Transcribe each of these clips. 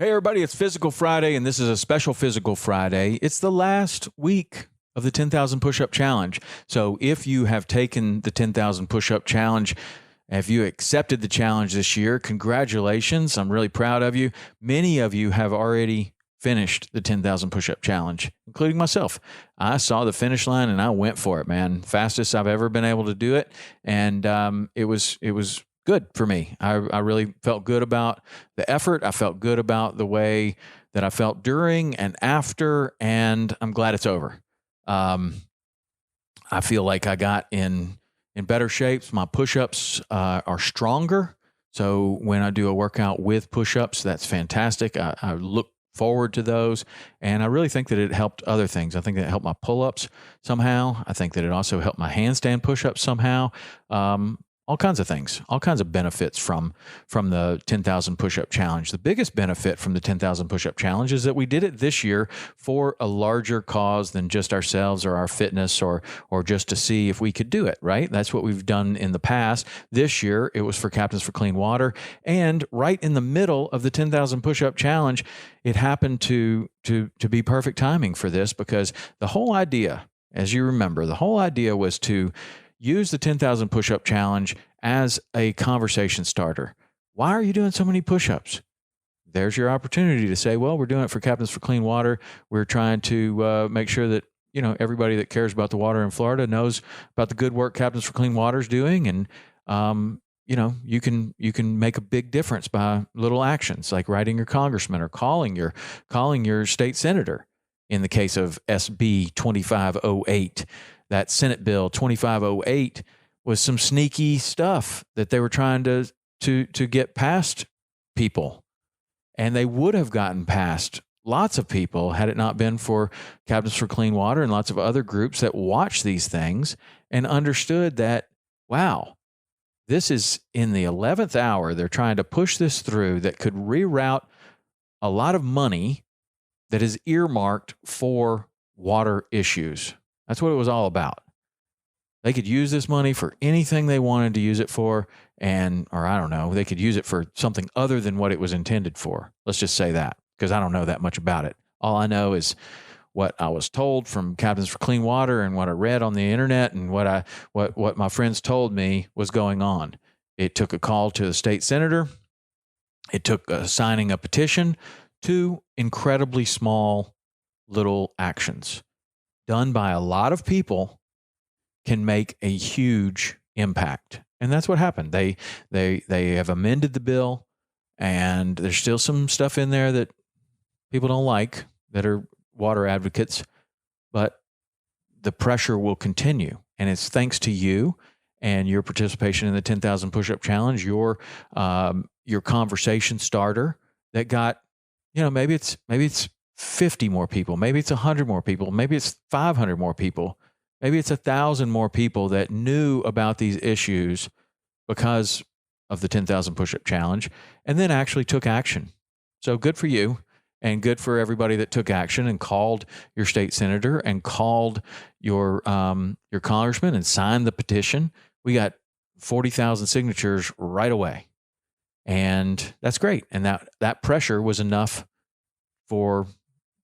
Hey, everybody, it's Physical Friday, and this is a special Physical Friday. It's the last week of the 10,000 Push-Up Challenge. So if you have taken the 10,000 Push-Up Challenge, if you accepted the challenge this year, congratulations. I'm really proud of you. Many of you have already finished the 10,000 Push-Up Challenge, including myself. I saw the finish line, and I went for it, man. Fastest I've ever been able to do it, and it was good for me. I really felt good about the effort. I felt good about the way that I felt during and after, and I'm glad it's over. I feel like I got in better shapes. My push-ups are stronger. So when I do a workout with push-ups, that's fantastic. I look forward to those, and I really think that it helped other things. I think that it helped my pull-ups somehow. I think that it also helped my handstand push-ups somehow. All kinds of things, all kinds of benefits from the 10,000 Push-Up Challenge. The biggest benefit from the 10,000 Push-Up Challenge is that we did it this year for a larger cause than just ourselves or our fitness or just to see if we could do it, right? That's what we've done in the past. This year, it was for Captains for Clean Water. And right in the middle of the 10,000 Push-Up Challenge, it happened to be perfect timing for this, because the whole idea, as you remember, the whole idea was to use the 10,000 Push-Up Challenge as a conversation starter. Why are you doing so many push-ups? There's your opportunity to say, well, we're doing it for Captains for Clean Water. We're trying to make sure that, everybody that cares about the water in Florida knows about the good work Captains for Clean Water is doing. And, you can make a big difference by little actions like writing your congressman or calling your state senator. In the case of SB 2508, that Senate Bill 2508 was some sneaky stuff that they were trying to get past people. And they would have gotten past lots of people had it not been for Captains for Clean Water and lots of other groups that watch these things and understood that, wow, this is in the 11th hour. They're trying to push this through that could reroute a lot of money that is earmarked for water issues. That's what it was all about. They could use this money for anything they wanted to use it for, or I don't know, they could use it for something other than what it was intended for. Let's just say that, because I don't know that much about it. All I know is what I was told from Captains for Clean Water and what I read on the internet and what my friends told me was going on. It took a call to the state senator. It took signing a petition. Two incredibly small little actions done by a lot of people can make a huge impact. And that's what happened. They have amended the bill, and there's still some stuff in there that people don't like that are water advocates, but the pressure will continue. And it's thanks to you and your participation in the 10,000 Push-Up Challenge, your conversation starter that got, maybe it's 50 more people, maybe it's 100 more people, maybe it's 500 more people, maybe it's 1,000 more people that knew about these issues because of the 10,000 Push-Up Challenge and then actually took action. So good for you, and good for everybody that took action and called your state senator and called your congressman and signed the petition. We got 40,000 signatures right away. And that's great. And that pressure was enough for,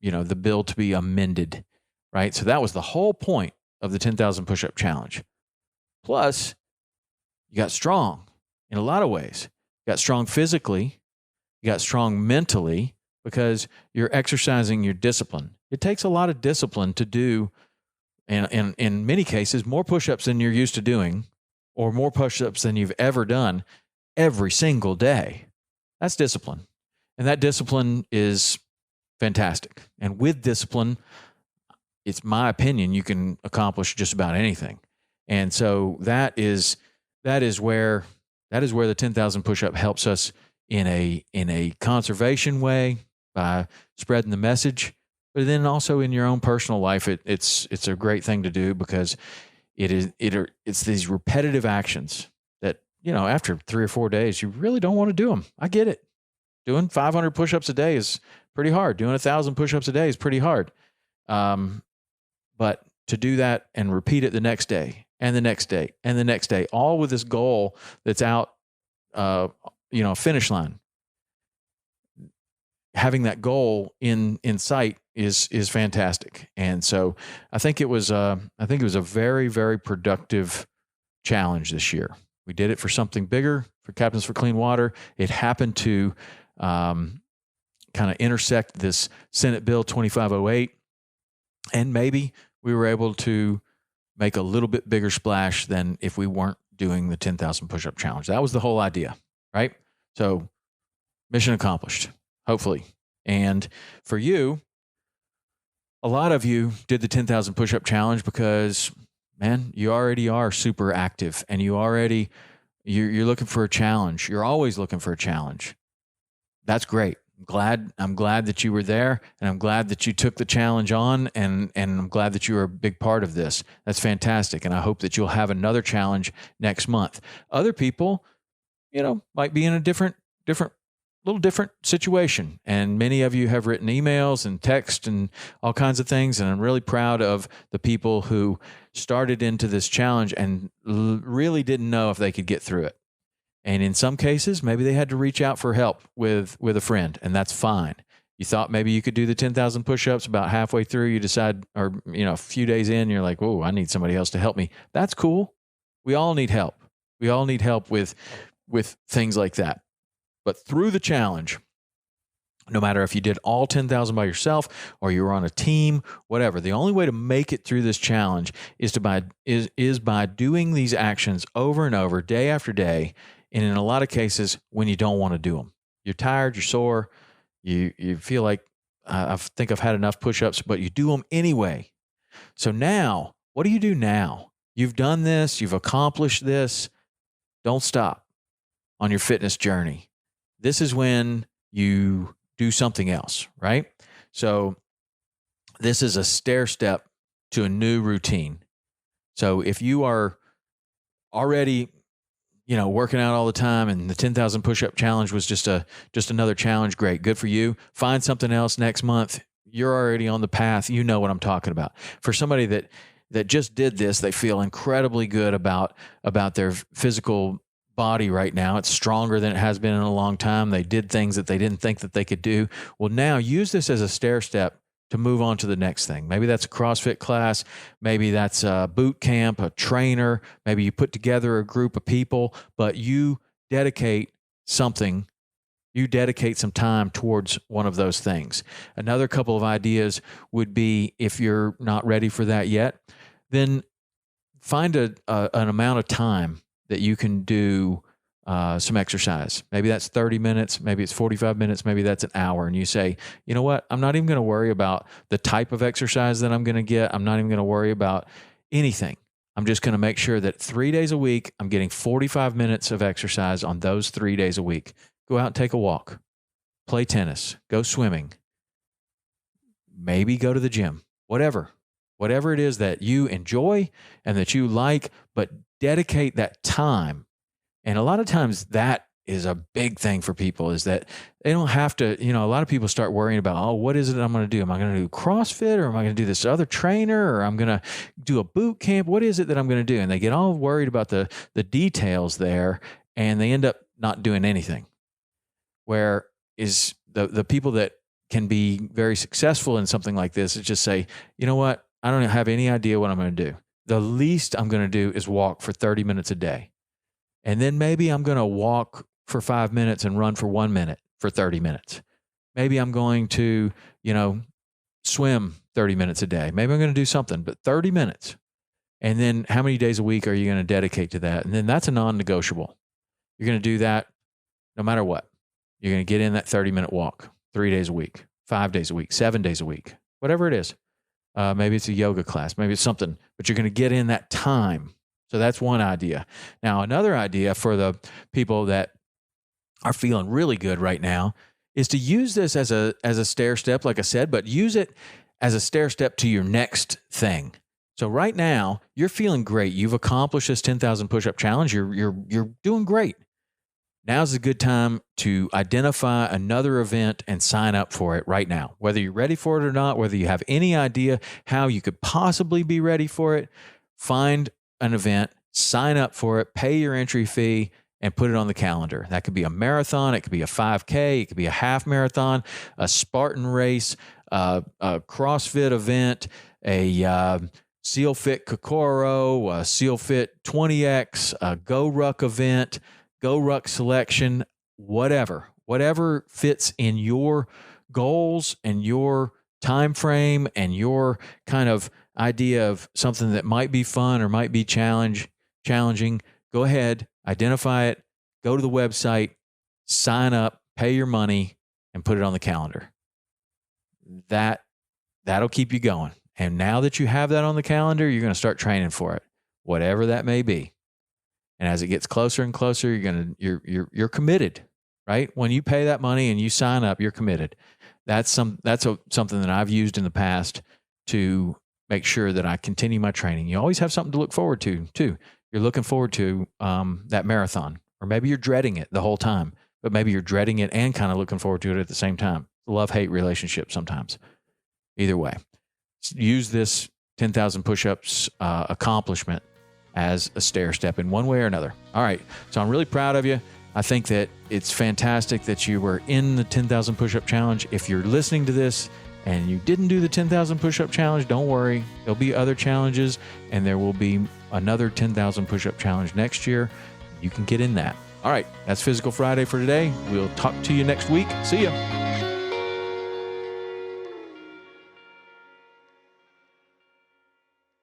the bill to be amended, right? So that was the whole point of the 10,000 Push-Up Challenge. Plus, you got strong in a lot of ways. You got strong physically. You got strong mentally because you're exercising your discipline. It takes a lot of discipline to do, and in many cases, more push-ups than you're used to doing or more push-ups than you've ever done every single day. That's discipline. And that discipline is fantastic. And with discipline, it's my opinion, you can accomplish just about anything. And so that is where the 10,000 push-up helps us in a conservation way by spreading the message, but then also in your own personal life, it's a great thing to do because it's these repetitive actions that, after 3 or 4 days, you really don't want to do them. I get it. Doing 500 push-ups a day is pretty hard. Doing 1,000 push-ups a day is pretty hard. But to do that and repeat it the next day and the next day and the next day, all with this goal that's out, finish line. having that goal in sight is fantastic. And so I think it was a very, very productive challenge this year. We did it for something bigger, for Captains for Clean Water. It happened to kind of intersect this Senate Bill 2508, and maybe we were able to make a little bit bigger splash than if we weren't doing the 10,000 push-up challenge. That was the whole idea, right? So mission accomplished, hopefully. And for you, a lot of you did the 10,000 push-up challenge because, man, you already are super active, and you're looking for a challenge. You're always looking for a challenge. That's great. I'm glad that you were there, and I'm glad that you took the challenge on, and I'm glad that you were a big part of this. That's fantastic. And I hope that you'll have another challenge next month. Other people, might be in a little different situation. And many of you have written emails and text and all kinds of things. And I'm really proud of the people who started into this challenge and really didn't know if they could get through it. And in some cases, maybe they had to reach out for help with a friend, and that's fine. You thought maybe you could do the 10,000 push-ups. About halfway through, you decide, or a few days in, you're like, "Oh, I need somebody else to help me." That's cool. We all need help. We all need help with things like that. But through the challenge, no matter if you did all 10,000 by yourself or you were on a team, whatever, the only way to make it through this challenge is by doing these actions over and over, day after day. And in a lot of cases, when you don't want to do them, you're tired, you're sore, you feel like, I think I've had enough push-ups, but you do them anyway. So now, what do you do now? You've done this, you've accomplished this. Don't stop on your fitness journey. This is when you do something else, right? So this is a stair step to a new routine. So if you are already working out all the time, and the 10,000 push-up challenge was just another challenge, great, good for you. Find something else next month. You're already on the path. You know what I'm talking about. For somebody that just did this, they feel incredibly good about their physical body right now. It's stronger than it has been in a long time. They did things that they didn't think that they could do. Well, now use this as a stair step to move on to the next thing. Maybe that's a CrossFit class. Maybe that's a boot camp, a trainer. Maybe you put together a group of people, but you dedicate some time towards one of those things. Another couple of ideas would be, if you're not ready for that yet, then find an amount of time that you can do some exercise. Maybe that's 30 minutes, maybe it's 45 minutes, maybe that's an hour. And you say, you know what? I'm not even going to worry about the type of exercise that I'm going to get. I'm not even going to worry about anything. I'm just going to make sure that 3 days a week, I'm getting 45 minutes of exercise on those 3 days a week. Go out and take a walk, play tennis, go swimming, maybe go to the gym, whatever it is that you enjoy and that you like, but dedicate that time. And a lot of times that is a big thing for people, is that they don't have to, a lot of people start worrying about, oh, what is it I'm going to do? Am I going to do CrossFit, or am I going to do this other trainer, or I'm going to do a boot camp? What is it that I'm going to do? And they get all worried about the details there, and they end up not doing anything. Where is the people that can be very successful in something like this is just say, you know what? I don't have any idea what I'm going to do. The least I'm going to do is walk for 30 minutes a day. And then maybe I'm going to walk for 5 minutes and run for 1 minute for 30 minutes. Maybe I'm going to, swim 30 minutes a day. Maybe I'm going to do something, but 30 minutes. And then how many days a week are you going to dedicate to that? And then that's a non-negotiable. You're going to do that no matter what. You're going to get in that 30-minute walk 3 days a week, 5 days a week, 7 days a week, whatever it is. Maybe it's a yoga class, maybe it's something, but you're going to get in that time. So that's one idea. Now, another idea for the people that are feeling really good right now is to use this as a stair step, like I said, but use it as a stair step to your next thing. So right now, you're feeling great. You've accomplished this 10,000 push-up challenge. You're doing great. Now's a good time to identify another event and sign up for it right now. Whether you're ready for it or not, whether you have any idea how you could possibly be ready for it, find an event, sign up for it, pay your entry fee, and put it on the calendar. That could be a marathon, it could be a 5K, it could be a half marathon, a Spartan race, a CrossFit event, a Seal Fit Kokoro, a Seal Fit 20X, a Go Ruck event, Go Ruck selection, whatever fits in your goals and your time frame and your kind of idea of something that might be fun or might be challenging. Go ahead, identify it, go to the website, sign up, pay your money, and put it on the calendar. That'll keep you going. And now that you have that on the calendar, you're going to start training for it, whatever that may be. And as it gets closer and closer, you're committed, right? When you pay that money and you sign up, you're committed. That's something that I've used in the past to make sure that I continue my training. You always have something to look forward to, too. You're looking forward to that marathon, or maybe you're dreading it the whole time, but maybe you're dreading it and kind of looking forward to it at the same time. Love-hate relationship sometimes. Either way, use this 10,000 push-ups accomplishment as a stair step in one way or another. All right, so I'm really proud of you. I think that it's fantastic that you were in the 10,000 push-up challenge. If you're listening to this and you didn't do the 10,000 push-up challenge, don't worry. There'll be other challenges, and there will be another 10,000 push-up challenge next year. You can get in that. All right, that's Physical Friday for today. We'll talk to you next week. See ya.